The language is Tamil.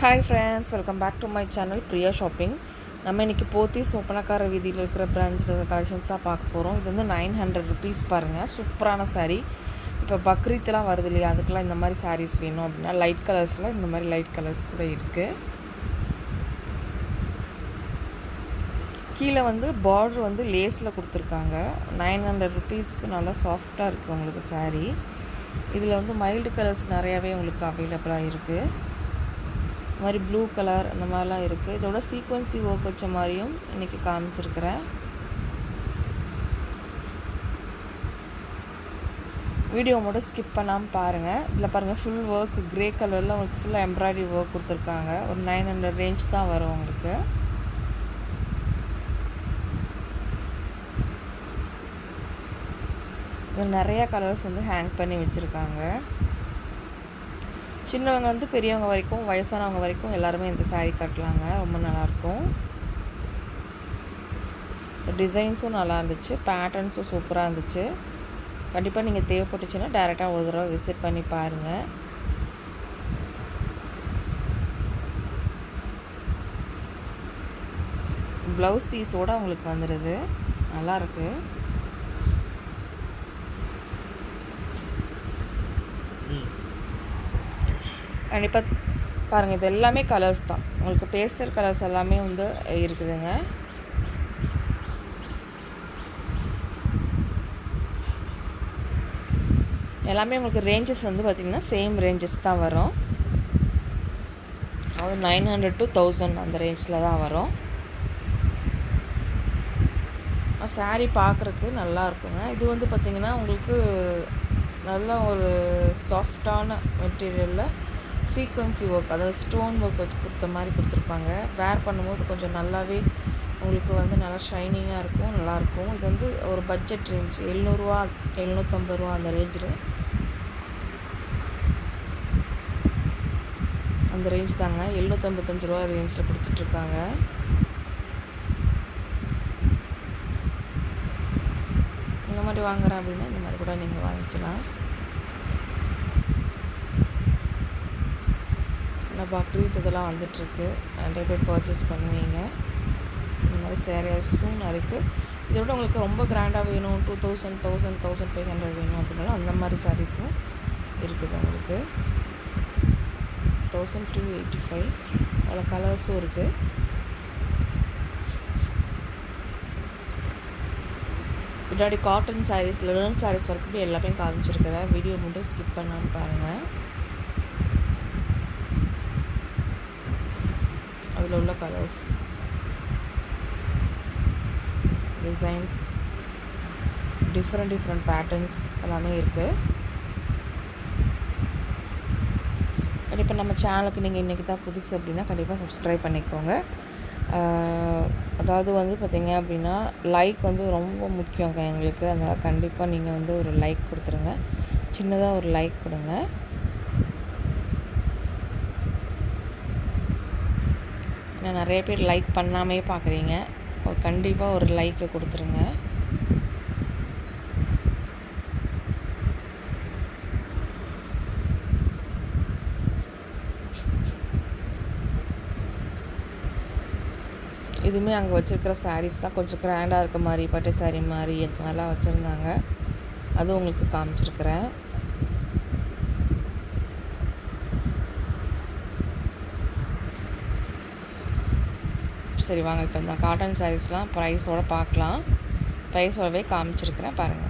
Hi friends, welcome back to my channel Priya shopping. நம்ம இன்றைக்கி போத்தீஸ் ஒப்பனக்கார வீதியில் இருக்கிற பிரான்ச்சில் கலெக்ஷன்ஸ் தான் பார்க்க போகிறோம். இது வந்து 900 ருபீஸ் பாருங்கள். சூப்பரான சாரீ. இப்போ பக்ரீத்லாம் வருது இல்லையா, அதுக்கெலாம் இந்த மாதிரி சாரீஸ் வேணும் அப்படின்னா லைட் கலர்ஸில் இந்த மாதிரி லைட் கலர்ஸ் கூட இருக்குது. கீழே வந்து பார்டர் வந்து லேஸில் கொடுத்துருக்காங்க. 900 ருபீஸ்க்கு நல்லா சாஃப்டாக இருக்குது உங்களுக்கு சாரீ. இதில் வந்து மைல்டு கலர்ஸ் நிறையாவே உங்களுக்கு அவைலபிளாக இருக்குது. இந்த மாதிரி ப்ளூ கலர் அந்த மாதிரிலாம் இருக்குது. இதோட சீக்வன்சி ஒர்க் வச்ச மாதிரியும் இன்றைக்கி காமிச்சிருக்கிறேன். வீடியோ மட்டும் ஸ்கிப் பண்ணாமல் பாருங்கள். இதில் பாருங்கள், ஃபுல் ஒர்க் க்ரே கலரில் உங்களுக்கு ஃபுல்லாக எம்ப்ராய்டரி ஒர்க் கொடுத்துருக்காங்க. ஒரு 900 ரேஞ்ச் தான் வரும் உங்களுக்கு. இதில் நிறையா கலர்ஸ் வந்து ஹேங் பண்ணி வச்சுருக்காங்க. சின்னவங்க வந்து பெரியவங்க வரைக்கும், வயசானவங்க வரைக்கும் எல்லாருமே இந்த சாரீ கட்டலாங்க. ரொம்ப நல்லாயிருக்கும். டிசைன்ஸும் நல்லா இருந்துச்சு, பேட்டர்ன்ஸும் சூப்பராக இருந்துச்சு. கண்டிப்பாக நீங்கள் தேவைப்பட்டுச்சுன்னா டேரெக்டாக ஒரு தடவை விசிட் பண்ணி பாருங்கள். ப்ளவுஸ் பீஸோடு உங்களுக்கு வந்துடுது. நல்லாயிருக்கு. கண்டிப்பாக பாருங்கள், இது எல்லாமே கலர்ஸ் தான் உங்களுக்கு. பேஸ்டல் கலர்ஸ் எல்லாமே வந்து இருக்குதுங்க. எல்லாமே உங்களுக்கு ரேஞ்சஸ் வந்து பார்த்திங்கன்னா சேம் ரேஞ்சஸ் தான் வரும். அதாவது 900 to 1000 அந்த ரேஞ்சில் தான் வரும். சாரீ பார்க்குறதுக்கு நல்லா இருக்குங்க. இது வந்து பார்த்திங்கன்னா உங்களுக்கு நல்லா ஒரு சாஃப்டான மெட்டீரியலில் சீக்வன்சி ஒர்க், அதாவது ஸ்டோன் ஒர்க் கொடுத்த மாதிரி கொடுத்துருப்பாங்க. வேர் பண்ணும்போது கொஞ்சம் நல்லாவே உங்களுக்கு வந்து நல்லா ஷைனிங்காக இருக்கும், நல்லாயிருக்கும். இது வந்து ஒரு பட்ஜெட் ரேஞ்ச் 700 750 அந்த ரேஞ்சில், அந்த ரேஞ்ச் தாங்க. 755 ரேஞ்சில் கொடுத்துட்ருக்காங்க. இந்த மாதிரி வாங்குகிறேன் அப்படின்னா இந்த மாதிரி கூட நீங்கள் வாங்கிக்கலாம். பக்ரீத் இதெல்லாம் வந்துட்டுருக்கு, நிறைய பேர் பர்ச்சேஸ் பண்ணுவீங்க. இந்த மாதிரி சாரீஸும் இருக்குது. இதை விட உங்களுக்கு ரொம்ப கிராண்டாக வேணும், 2000 1000 1500 வேணும் அப்படின்னாலும் அந்த மாதிரி சாரீஸும் இருக்குது உங்களுக்கு. 1285 அதில் கலர்ஸும் இருக்குது. பின்னாடி காட்டன் சாரீஸ், லினன் சாரீஸ் வரைக்கும் எல்லாமே காமிச்சிருக்கிறேன். வீடியோ மட்டும் ஸ்கிப் பண்ணான்னு பாருங்கள். அதில் உள்ள கலர்ஸ், டிசைன்ஸ், டிஃப்ரெண்ட் பேட்டர்ன்ஸ் எல்லாமே இருக்குது. கண்டிப்பாக நம்ம சேனலுக்கு நீங்கள் இன்றைக்கி தான் புதுசு அப்படின்னா கண்டிப்பாக சப்ஸ்கிரைப் பண்ணிக்கோங்க. அதாவது வந்து பார்த்திங்க அப்படின்னா லைக் வந்து ரொம்ப முக்கியங்க எங்களுக்கு. அதனால் கண்டிப்பாக நீங்கள் வந்து ஒரு லைக் கொடுத்துருங்க. சின்னதாக ஒரு லைக் கொடுங்க. ஏன்னா நிறைய பேர் லைக் பண்ணாமே பார்க்குறீங்க. கண்டிப்பாக ஒரு லைக்கை கொடுத்துருங்க. இதுவுமே அங்கே வச்சுருக்கிற சாரீஸ் தான். கொஞ்சம் கிராண்டாக இருக்க மாதிரி, பட்டு சாரீ மாதிரி இந்த மாதிரிலாம் வச்சுருந்தாங்க. அதுவும் உங்களுக்கு காமிச்சிருக்கிறேன். சரி வாங்க, இப்போ இந்த காட்டன் சாரீஸ்லாம் ப்ரைஸோடு பார்க்கலாம். ப்ரைஸோடவே காமிச்சிருக்கிறேன் பாருங்கள்.